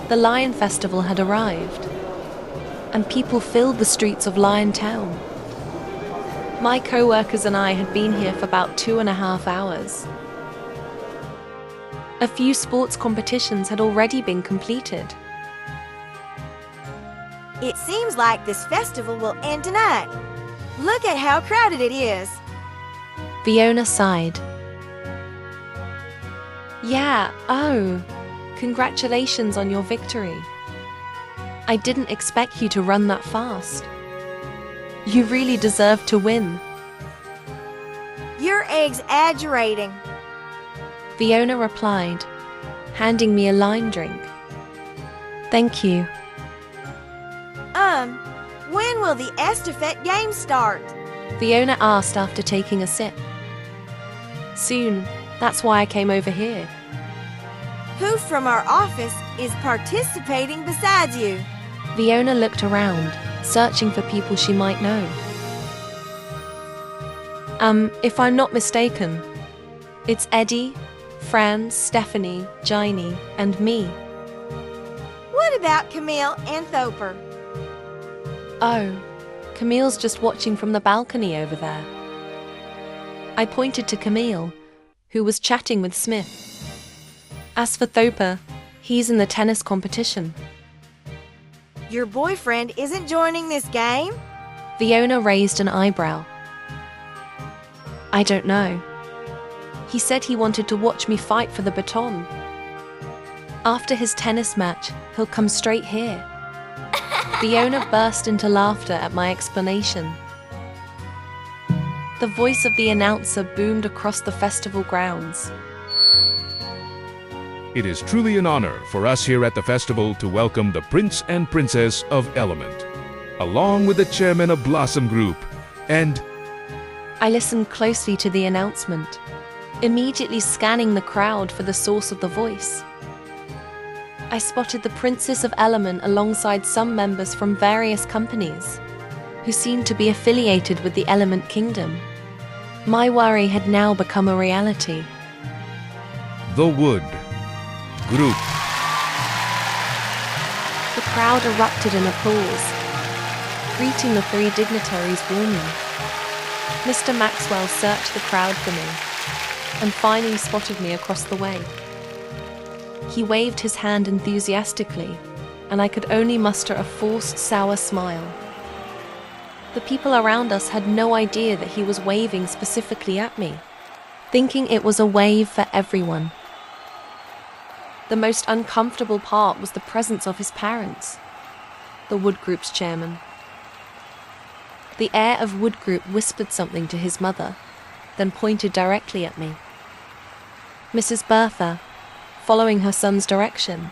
The Lion Festival had arrived, and people filled the streets of Lion Town. My co-workers and I had been here for about 2.5 hours. A few sports competitions had already been completed. It seems like this festival will end tonight. Look at how crowded it is. Fiona sighed. Yeah, oh, congratulations on your victory. I didn't expect you to run that fast. You really deserve to win. You're exaggerating. Fiona replied, handing me a lime drink. Thank you. When will the estafette game start? Fiona asked after taking a sip. Soon, that's why I came over here. Who from our office is participating besides you? Fiona looked around, searching for people she might know. If I'm not mistaken, it's Eddie, Fran, Stephanie, Ginny, and me. What about Camille and Thoper? Oh, Camille's just watching from the balcony over there. I pointed to Camille, who was chatting with Smith. As for Thoper, he's in the tennis competition. Your boyfriend isn't joining this game? Fiona raised an eyebrow. I don't know. He said he wanted to watch me fight for the baton. After his tennis match, he'll come straight here. Fiona burst into laughter at my explanation. The voice of the announcer boomed across the festival grounds. It is truly an honor for us here at the festival to welcome the Prince and Princess of Element, along with the chairman of Blossom Group, and... I listened closely to the announcement, immediately scanning the crowd for the source of the voice. I spotted the Princess of Element alongside some members from various companies, who seemed to be affiliated with the Element Kingdom. My worry had now become a reality. The Wood Group. The crowd erupted in applause, greeting the three dignitaries warmly. Mr. Maxwell searched the crowd for me, and finally spotted me across the way. He waved his hand enthusiastically, and I could only muster a forced, sour smile. The people around us had no idea that he was waving specifically at me, thinking it was a wave for everyone. The most uncomfortable part was the presence of his parents, the Wood Group's chairman. The heir of Wood Group whispered something to his mother, then pointed directly at me. Mrs. Bertha, following her son's direction,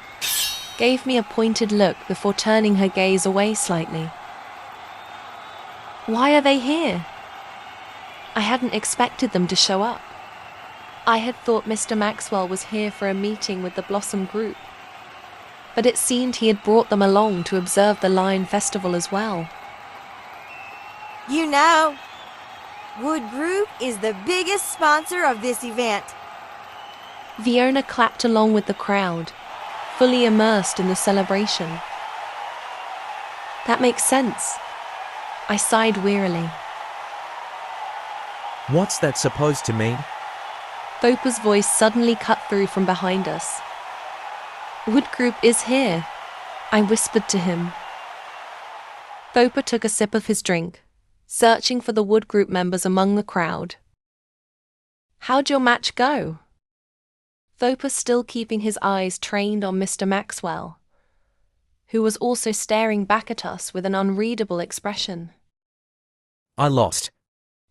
gave me a pointed look before turning her gaze away slightly. Why are they here? I hadn't expected them to show up. I had thought Mr. Maxwell was here for a meeting with the Blossom Group, but it seemed he had brought them along to observe the Lion Festival as well. You know, Wood Group is the biggest sponsor of this event. Fiona clapped along with the crowd, fully immersed in the celebration. That makes sense. I sighed wearily. What's that supposed to mean? Thoper's voice suddenly cut through from behind us. Wood Group is here, I whispered to him. Thoper took a sip of his drink, searching for the Wood Group members among the crowd. How'd your match go? Thoper still keeping his eyes trained on Mr. Maxwell, who was also staring back at us with an unreadable expression. I lost.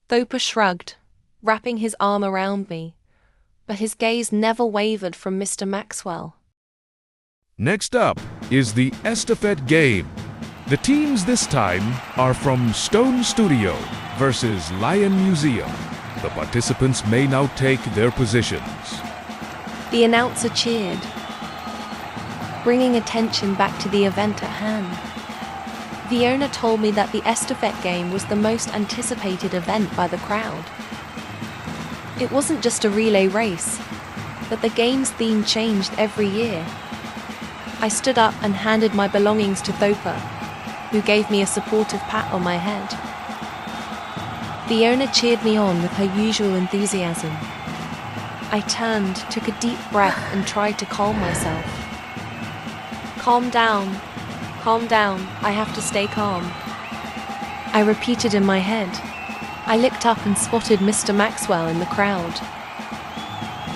Thoper shrugged, wrapping his arm around me, but his gaze never wavered from Mr. Maxwell. Next up is the Estafette Game. The teams this time are from Stone Studio versus Lion Museum. The participants may now take their positions. The announcer cheered, bringing attention back to the event at hand. Fiona told me that the Estafette Game was the most anticipated event by the crowd. It wasn't just a relay race, but the game's theme changed every year. I stood up and handed my belongings to Thopa, who gave me a supportive pat on my head. Fiona cheered me on with her usual enthusiasm. I turned, took a deep breath, and tried to calm myself. Calm down, I have to stay calm. I repeated in my head. I looked up and spotted Mr. Maxwell in the crowd.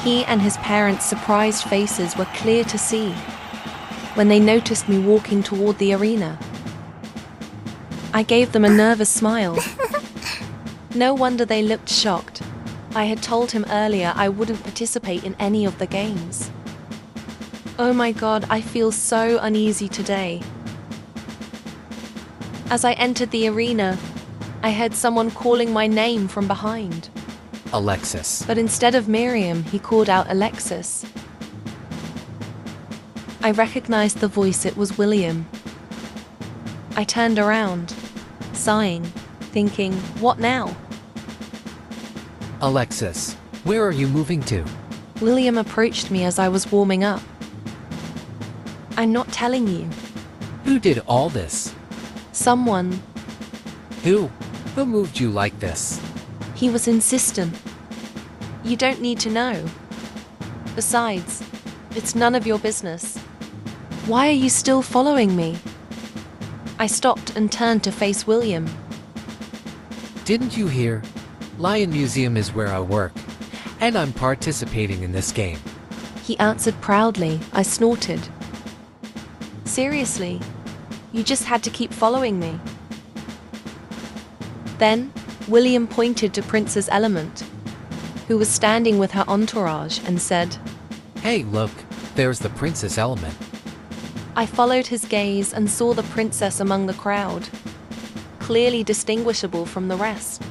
He and his parents' surprised faces were clear to see when they noticed me walking toward the arena. I gave them a nervous smile. No wonder they looked shocked. I had told him earlier I wouldn't participate in any of the games. Oh my God, I feel so uneasy today. As I entered the arena, I heard someone calling my name from behind. Alexis. But instead of Miriam, he called out Alexis. I recognized the voice. It was William. I turned around, sighing, thinking, what now? Alexis, where are you moving to? William approached me as I was warming up. I'm not telling you. Who did all this? Someone. Who? Who moved you like this? He was insistent. You don't need to know. Besides, it's none of your business. Why are you still following me? I stopped and turned to face William. Didn't you hear? Lion Museum is where I work, and I'm participating in this game. He answered proudly. I snorted. Seriously, you just had to keep following me. Then, William pointed to Princess Element, who was standing with her entourage, and said, Hey, look, there's the Princess Element. I followed his gaze and saw the princess among the crowd, clearly distinguishable from the rest.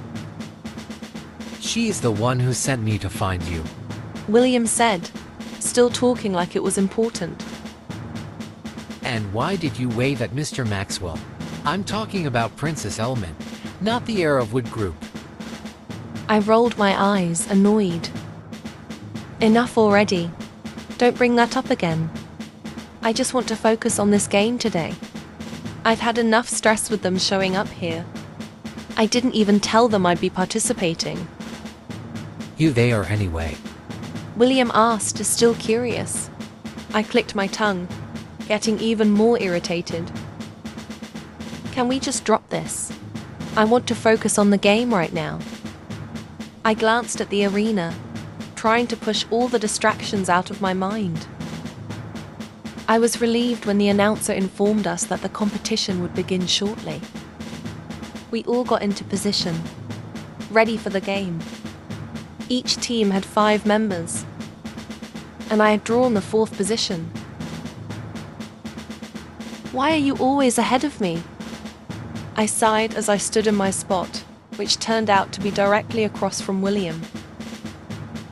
She is the one who sent me to find you. William said, still talking like it was important. And why did you wave at Mr. Maxwell? I'm talking about Princess Element, not the heir of Wood Group. I rolled my eyes, annoyed. Enough already. Don't bring that up again. I just want to focus on this game today. I've had enough stress with them showing up here. I didn't even tell them I'd be participating. You there anyway? William asked, still curious. I clicked my tongue, getting even more irritated. Can we just drop this? I want to focus on the game right now. I glanced at the arena, trying to push all the distractions out of my mind. I was relieved when the announcer informed us that the competition would begin shortly. We all got into position, ready for the game. Each team had 5 members, and I had drawn the 4th position. Why are you always ahead of me? I sighed as I stood in my spot, which turned out to be directly across from William.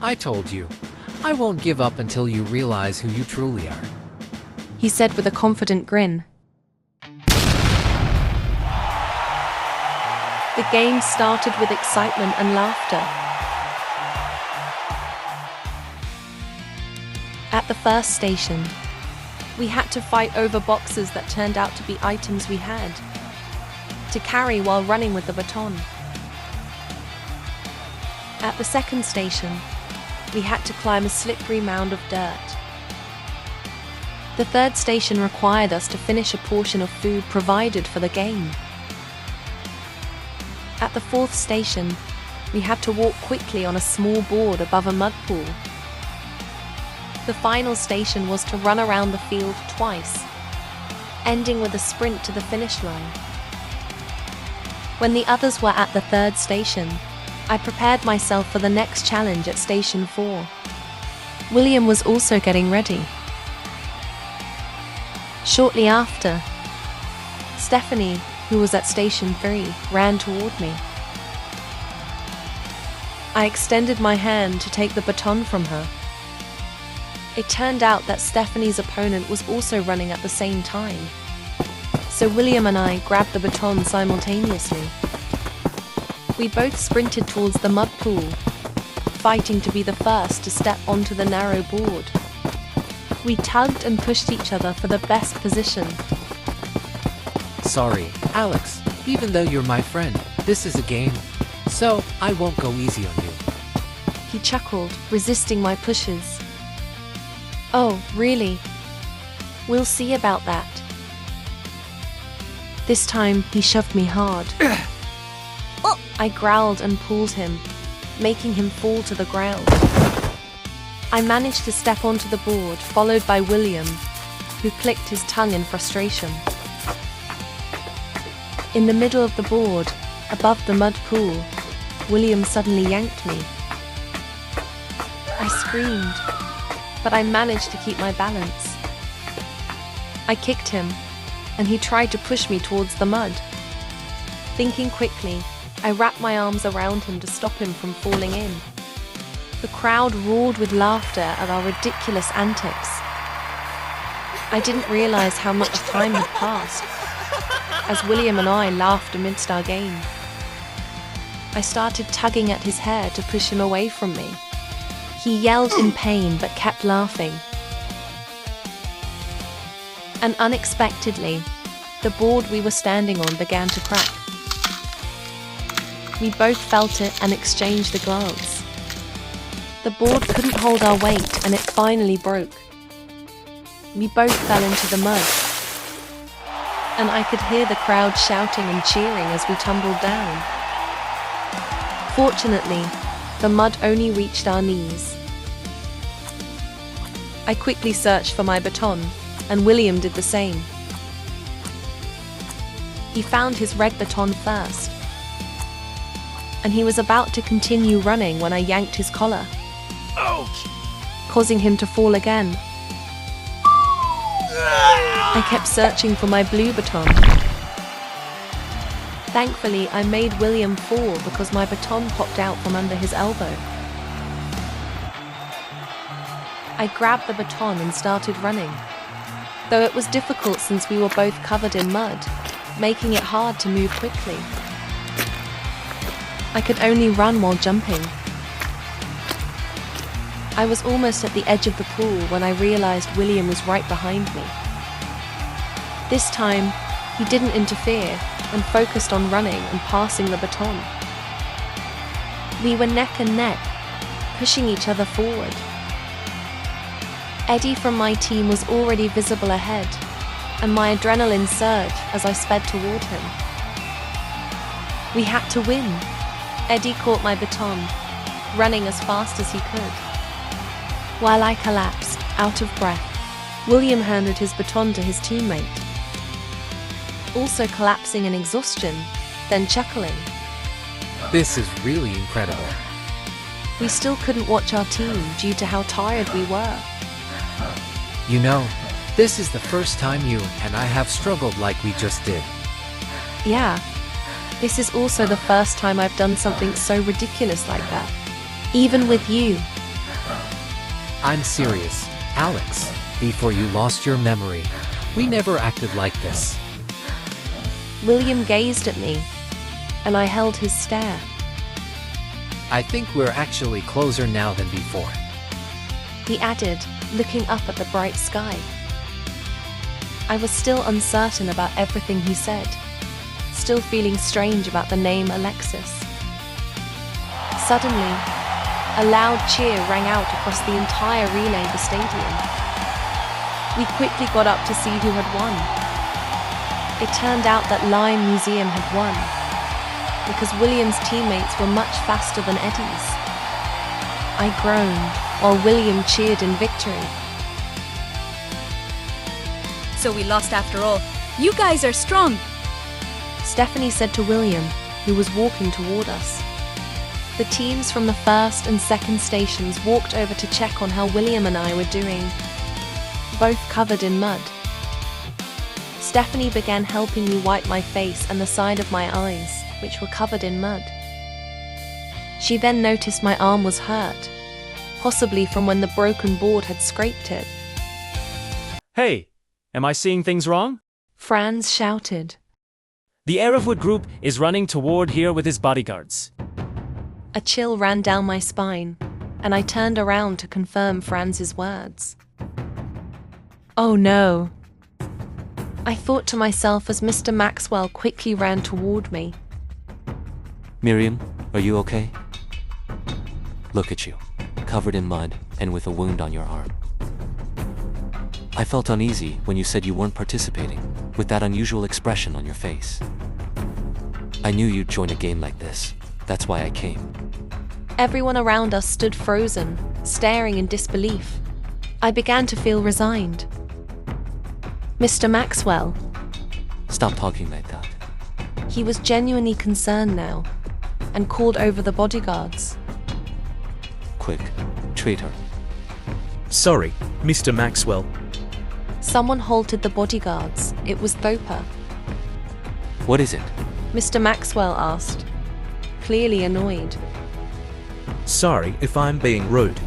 I told you, I won't give up until you realize who you truly are. He said with a confident grin. The game started with excitement and laughter. At the first station, we had to fight over boxes that turned out to be items we had to carry while running with the baton. At the second station, we had to climb a slippery mound of dirt. The third station required us to finish a portion of food provided for the game. At the 4th station, we had to walk quickly on a small board above a mud pool. The final station was to run around the field twice, ending with a sprint to the finish line. When the others were at the 3rd station, I prepared myself for the next challenge at Station 4. William was also getting ready. Shortly after, Stephanie, who was at Station 3, ran toward me. I extended my hand to take the baton from her. It turned out that Stephanie's opponent was also running at the same time, so William and I grabbed the baton simultaneously. We both sprinted towards the mud pool, fighting to be the first to step onto the narrow board. We tugged and pushed each other for the best position. Sorry, Alex. Even though you're my friend, this is a game, so I won't go easy on you. He chuckled, resisting my pushes. Oh, really? We'll see about that. This time, he shoved me hard. I growled and pulled him, making him fall to the ground. I managed to step onto the board, followed by William, who clicked his tongue in frustration. In the middle of the board, above the mud pool, William suddenly yanked me. I screamed, but I managed to keep my balance. I kicked him, and he tried to push me towards the mud. Thinking quickly, I wrapped my arms around him to stop him from falling in. The crowd roared with laughter at our ridiculous antics. I didn't realize how much time had passed, as William and I laughed amidst our game. I started tugging at his hair to push him away from me. He yelled in pain but kept laughing. And unexpectedly, the board we were standing on began to crack. We both felt it and exchanged a glance. The board couldn't hold our weight and it finally broke. We both fell into the mud, and I could hear the crowd shouting and cheering as we tumbled down. Fortunately, the mud only reached our knees. I quickly searched for my baton, and William did the same. He found his red baton first, and he was about to continue running when I yanked his collar, causing him to fall again. I kept searching for my blue baton. Thankfully, I made William fall because my baton popped out from under his elbow. I grabbed the baton and started running, though it was difficult since we were both covered in mud, making it hard to move quickly. I could only run while jumping. I was almost at the edge of the pool when I realized William was right behind me. This time, he didn't interfere and focused on running and passing the baton. We were neck and neck, pushing each other forward. Eddie from my team was already visible ahead, and my adrenaline surged as I sped toward him. We had to win. Eddie caught my baton, running as fast as he could. While I collapsed, out of breath, William handed his baton to his teammate, also collapsing in exhaustion, then chuckling. This is really incredible. We still couldn't watch our team due to how tired we were. You know, this is the first time you and I have struggled like we just did. Yeah, this is also the first time I've done something so ridiculous like that, even with you. I'm serious, Alex. Before you lost your memory, we never acted like this. William gazed at me, and I held his stare. I think we're actually closer now than before. He added, looking up at the bright sky. I was still uncertain about everything he said, still feeling strange about the name Alexis. Suddenly, a loud cheer rang out across the entire relay of the stadium. We quickly got up to see who had won. It turned out that Lime Museum had won, because William's teammates were much faster than Eddie's. I groaned, while William cheered in victory. So we lost after all. You guys are strong. Stephanie said to William, who was walking toward us. The teams from the first and second stations walked over to check on how William and I were doing, both covered in mud. Stephanie began helping me wipe my face and the side of my eyes, which were covered in mud. She then noticed my arm was hurt, possibly from when the broken board had scraped it. Hey, am I seeing things wrong? Franz shouted. The Aerofoot group is running toward here with his bodyguards. A chill ran down my spine, and I turned around to confirm Franz's words. Oh no. I thought to myself as Mr. Maxwell quickly ran toward me. Miriam, are you okay? Look at you, covered in mud and with a wound on your arm. I felt uneasy when you said you weren't participating, with that unusual expression on your face. I knew you'd join a game like this. That's why I came. Everyone around us stood frozen, staring in disbelief. I began to feel resigned. Mr. Maxwell. Stop talking like that. He was genuinely concerned now, and called over the bodyguards. Quick, treat her. Sorry, Mr. Maxwell. Someone halted the bodyguards. It was Thopa. What is it? Mr. Maxwell asked, clearly annoyed. Sorry if I'm being rude,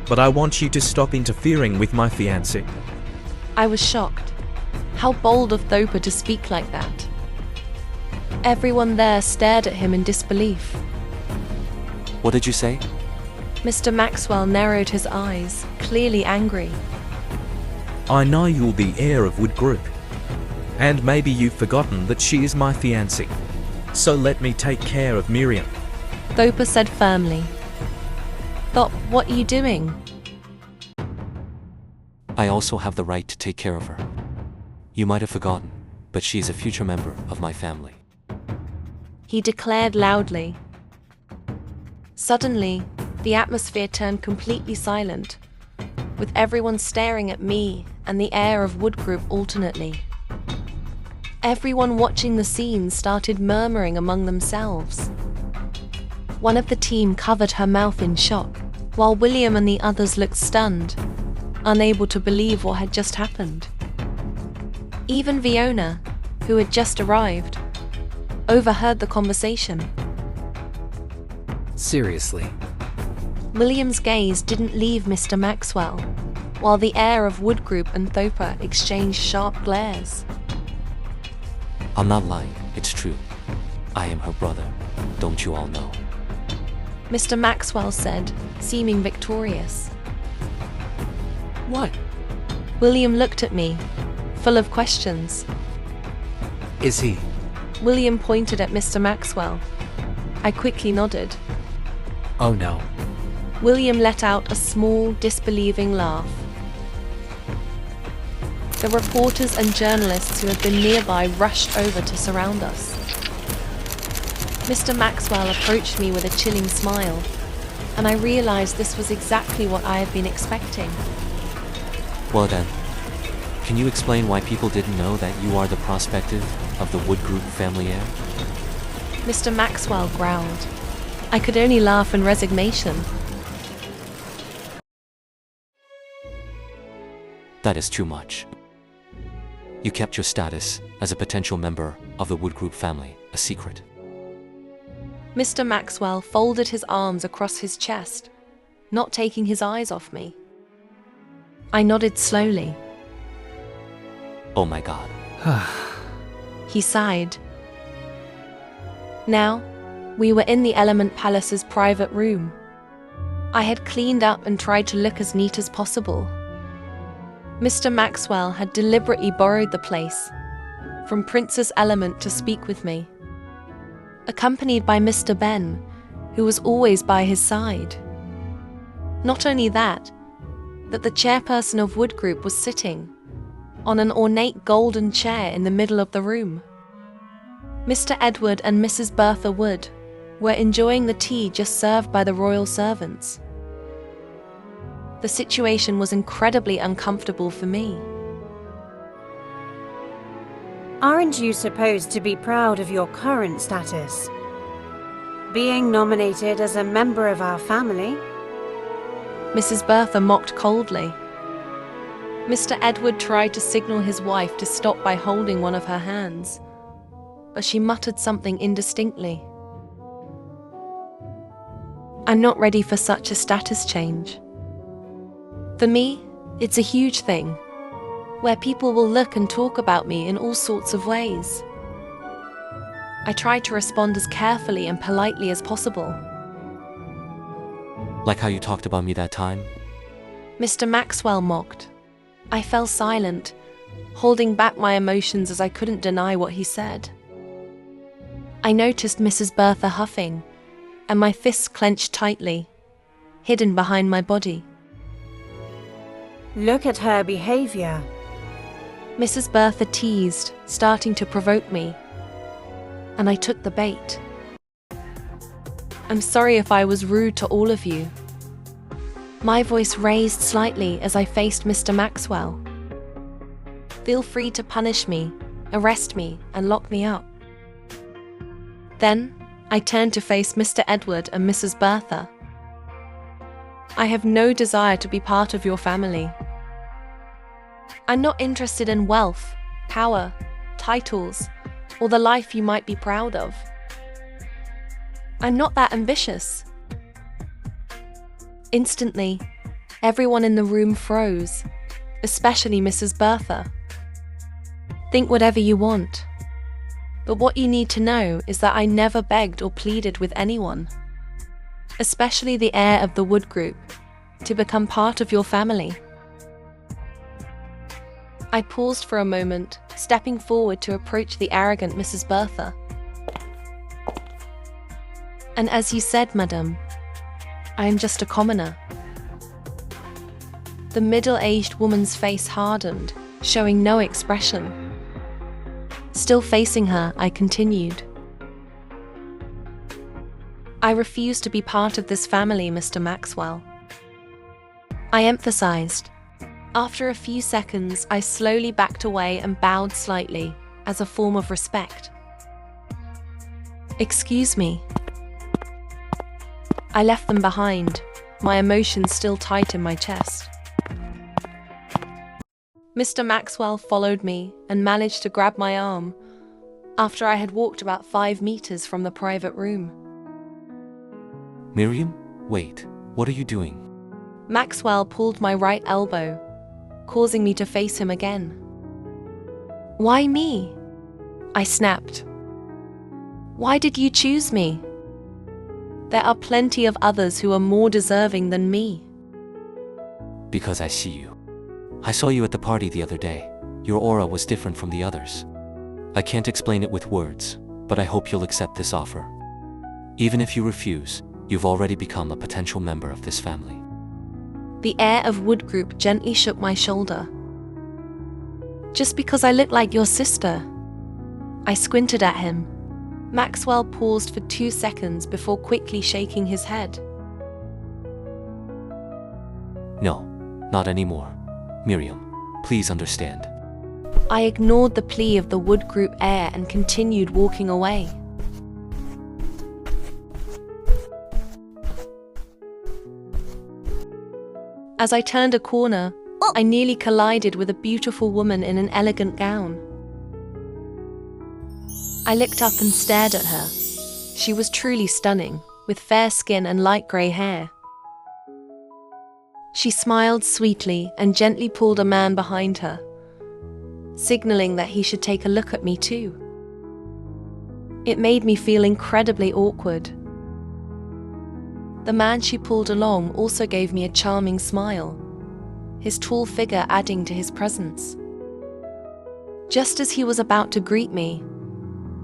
but I want you to stop interfering with my fiancé. I was shocked. How bold of Thopa to speak like that. Everyone there stared at him in disbelief. What did you say? Mr. Maxwell narrowed his eyes, clearly angry. I know you're the heir of Wood Group, and maybe you've forgotten that she is my fiancé. So let me take care of Miriam. Thopa said firmly. But what are you doing? I also have the right to take care of her. You might have forgotten, but she is a future member of my family. He declared loudly. Suddenly, the atmosphere turned completely silent, with everyone staring at me and the heir of Wood Group alternately. Everyone watching the scene started murmuring among themselves. One of the team covered her mouth in shock, while William and the others looked stunned, unable to believe what had just happened. Even Fiona, who had just arrived, overheard the conversation. Seriously. William's gaze didn't leave Mr. Maxwell, while the heir of Wood Group and Thopa exchanged sharp glares. I'm not lying, it's true. I am her brother, don't you all know? Mr. Maxwell said, seeming victorious. What? William looked at me, full of questions. Is he? William pointed at Mr. Maxwell. I quickly nodded. Oh no. William let out a small, disbelieving laugh. The reporters and journalists who had been nearby rushed over to surround us. Mr. Maxwell approached me with a chilling smile, and I realized this was exactly what I had been expecting. Well then, can you explain why people didn't know that you are the prospective of the Wood Group family heir? Mr. Maxwell growled. I could only laugh in resignation. That is too much. You kept your status as a potential member of the Wood Group family a secret. Mr. Maxwell folded his arms across his chest, not taking his eyes off me. I nodded slowly. Oh my God. He sighed. Now, we were in the Element Palace's private room. I had cleaned up and tried to look as neat as possible. Mr. Maxwell had deliberately borrowed the place from Princess Element to speak with me, accompanied by Mr. Ben, who was always by his side. Not only that the chairperson of Wood Group was sitting on an ornate golden chair in the middle of the room. Mr. Edward and Mrs. Bertha Wood were enjoying the tea just served by the royal servants. The situation was incredibly uncomfortable for me. Aren't you supposed to be proud of your current status? Being nominated as a member of our family? Mrs. Bertha mocked coldly. Mr. Edward tried to signal his wife to stop by holding one of her hands, but she muttered something indistinctly. I'm not ready for such a status change. For me, it's a huge thing, where people will look and talk about me in all sorts of ways. I tried to respond as carefully and politely as possible. Like how you talked about me that time? Mr. Maxwell mocked. I fell silent, holding back my emotions as I couldn't deny what he said. I noticed Mrs. Bertha huffing, and my fists clenched tightly, hidden behind my body. Look at her behavior. Mrs. Bertha teased, starting to provoke me, and I took the bait. I'm sorry if I was rude to all of you. My voice raised slightly as I faced Mr. Maxwell. Feel free to punish me, arrest me, and lock me up. Then, I turned to face Mr. Edward and Mrs. Bertha. I have no desire to be part of your family. I'm not interested in wealth, power, titles, or the life you might be proud of. I'm not that ambitious. Instantly, everyone in the room froze, especially Mrs. Bertha. Think whatever you want. But what you need to know is that I never begged or pleaded with anyone, especially the heir of the Wood Group, to become part of your family. I paused for a moment, stepping forward to approach the arrogant Mrs. Bertha. And as you said, madam, I am just a commoner. The middle-aged woman's face hardened, showing no expression. Still facing her, I continued. I refuse to be part of this family, Mr. Maxwell. I emphasized. After a few seconds, I slowly backed away and bowed slightly, as a form of respect. Excuse me. I left them behind, my emotions still tight in my chest. Mr. Maxwell followed me and managed to grab my arm after I had walked about 5 meters from the private room. Miriam, wait, what are you doing? Maxwell pulled my right elbow, causing me to face him again. Why me? I snapped. Why did you choose me? There are plenty of others who are more deserving than me. Because I see you. I saw you at the party the other day. Your aura was different from the others. I can't explain it with words, but I hope you'll accept this offer. Even if you refuse, you've already become a potential member of this family. The heir of Wood Group gently shook my shoulder. Just because I look like your sister. I squinted at him. Maxwell paused for 2 seconds before quickly shaking his head. No, not anymore. Miriam, please understand. I ignored the plea of the Wood Group heir and continued walking away. As I turned a corner, I nearly collided with a beautiful woman in an elegant gown. I looked up and stared at her. She was truly stunning, with fair skin and light grey hair. She smiled sweetly and gently pulled a man behind her, signaling that he should take a look at me too. It made me feel incredibly awkward. The man she pulled along also gave me a charming smile, his tall figure adding to his presence. Just as he was about to greet me,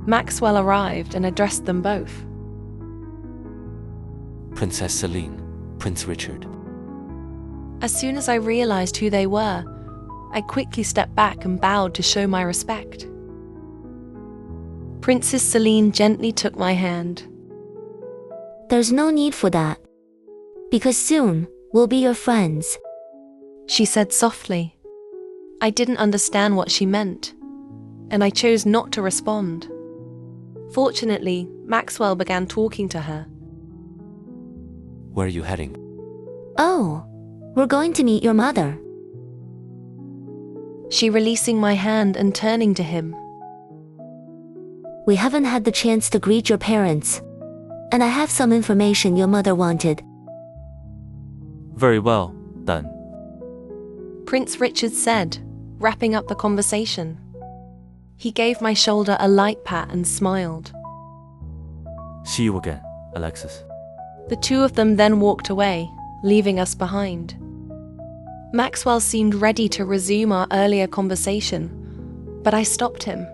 Maxwell arrived and addressed them both. Princess Celine, Prince Richard. As soon as I realized who they were, I quickly stepped back and bowed to show my respect. Princess Celine gently took my hand. There's no need for that. Because soon, we'll be your friends. She said softly. I didn't understand what she meant, and I chose not to respond. Fortunately, Maxwell began talking to her. Where are you heading? Oh, we're going to meet your mother. She releasing my hand and turning to him. We haven't had the chance to greet your parents. And I have some information your mother wanted. Very well, then. Prince Richard said, wrapping up the conversation. He gave my shoulder a light pat and smiled. See you again, Alexis. The two of them then walked away, leaving us behind. Maxwell seemed ready to resume our earlier conversation, but I stopped him.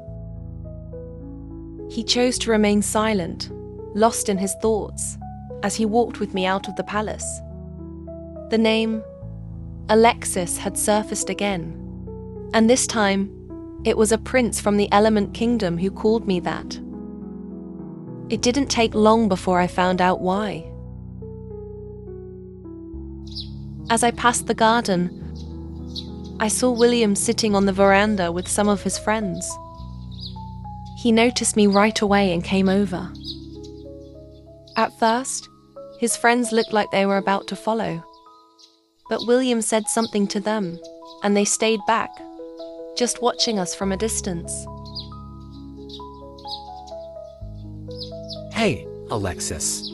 He chose to remain silent, lost in his thoughts, as he walked with me out of the palace. The name Alexis had surfaced again, and this time it was a prince from the Element Kingdom who called me that. It didn't take long before I found out why. As I passed the garden, I saw William sitting on the veranda with some of his friends. He noticed me right away and came over. At first, his friends looked like they were about to follow. But William said something to them, and they stayed back, just watching us from a distance. Hey, Alexis.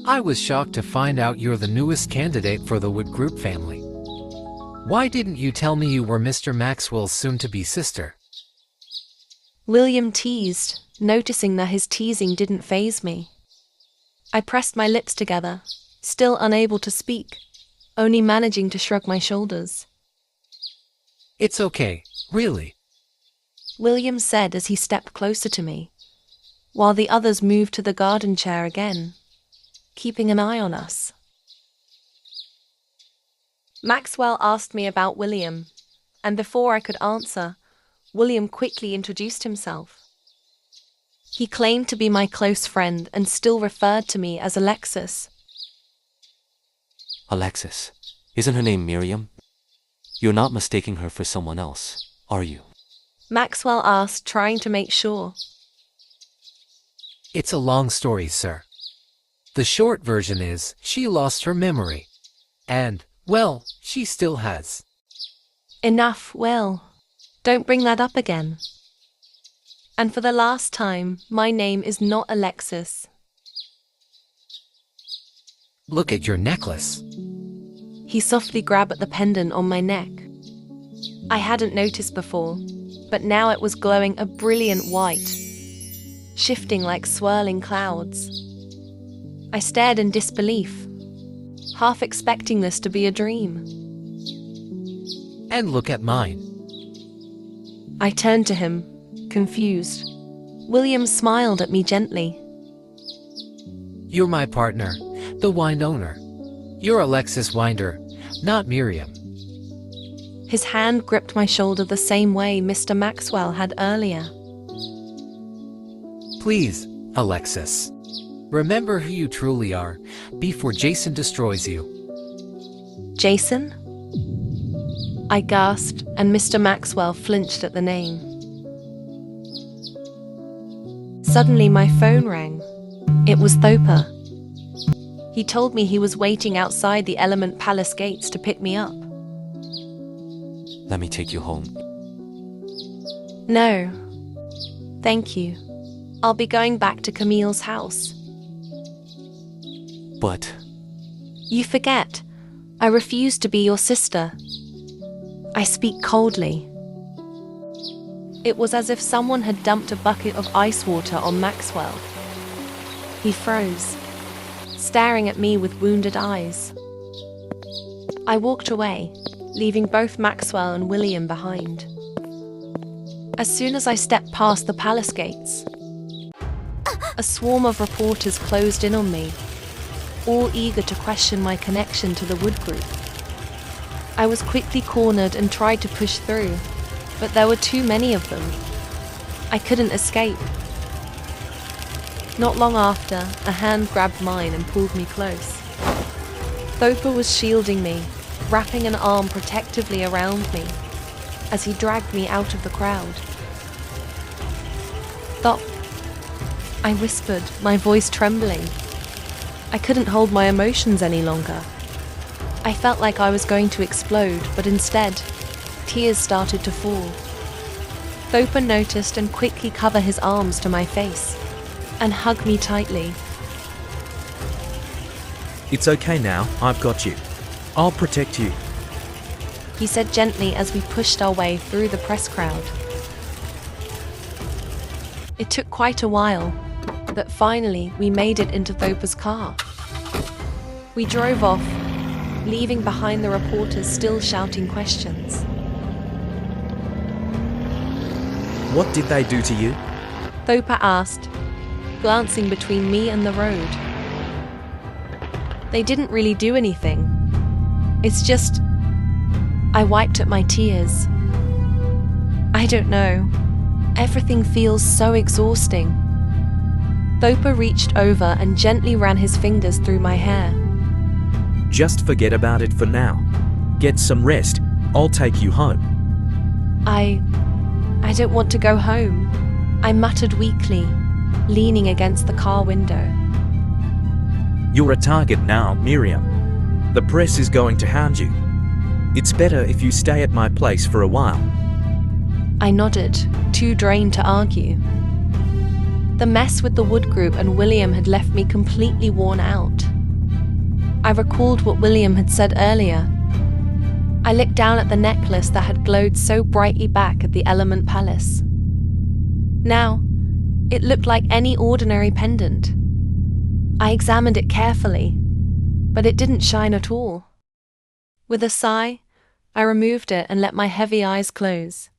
I was shocked to find out you're the newest candidate for the Wood Group family. Why didn't you tell me you were Mr. Maxwell's soon-to-be sister? William teased, noticing that his teasing didn't faze me. I pressed my lips together, still unable to speak, only managing to shrug my shoulders. It's okay, really. William said as he stepped closer to me, while the others moved to the garden chair again, keeping an eye on us. Maxwell asked me about William, and before I could answer, William quickly introduced himself. He claimed to be my close friend and still referred to me as Alexis. Alexis. Isn't her name Miriam? You're not mistaking her for someone else, are you? Maxwell asked, trying to make sure. It's a long story, sir. The short version is, she lost her memory. And, well, she still has. Enough, Will. Don't bring that up again. And for the last time, my name is not Alexis. Look at your necklace. He softly grabbed at the pendant on my neck. I hadn't noticed before, but now it was glowing a brilliant white, shifting like swirling clouds. I stared in disbelief, half expecting this to be a dream. And look at mine. I turned to him, confused. William smiled at me gently. You're my partner, the wine owner. You're Alexis Winder, not Miriam. His hand gripped my shoulder the same way Mr. Maxwell had earlier. Please, Alexis. Remember who you truly are, before Jason destroys you. Jason? I gasped, and Mr. Maxwell flinched at the name. Suddenly my phone rang. It was Thopa. He told me he was waiting outside the Element Palace gates to pick me up. Let me take you home. No. Thank you. I'll be going back to Camille's house. But... You forget. I refuse to be your sister. I speak coldly. It was as if someone had dumped a bucket of ice water on Maxwell. He froze, staring at me with wounded eyes. I walked away, leaving both Maxwell and William behind. As soon as I stepped past the palace gates, a swarm of reporters closed in on me, all eager to question my connection to the Wood Group. I was quickly cornered and tried to push through, but there were too many of them. I couldn't escape. Not long after, a hand grabbed mine and pulled me close. Thopa was shielding me, wrapping an arm protectively around me, as he dragged me out of the crowd. Stop, I whispered, my voice trembling. I couldn't hold my emotions any longer. I felt like I was going to explode, but instead, tears started to fall. Thopa noticed and quickly covered his arms to my face and hugged me tightly. It's okay now, I've got you. I'll protect you. He said gently as we pushed our way through the press crowd. It took quite a while, but finally we made it into Thopa's car. We drove off, leaving behind the reporters still shouting questions. What did they do to you? Thopa asked, glancing between me and the road. They didn't really do anything. It's just, I wiped at my tears. I don't know. Everything feels so exhausting. Thopa reached over and gently ran his fingers through my hair. Just forget about it for now. Get some rest. I'll take you home. I don't want to go home, I muttered weakly, leaning against the car window. You're a target now, Miriam. The press is going to hound you. It's better if you stay at my place for a while. I nodded, too drained to argue. The mess with the Wood Group and William had left me completely worn out. I recalled what William had said earlier. I looked down at the necklace that had glowed so brightly back at the Element Palace. Now, it looked like any ordinary pendant. I examined it carefully, but it didn't shine at all. With a sigh, I removed it and let my heavy eyes close.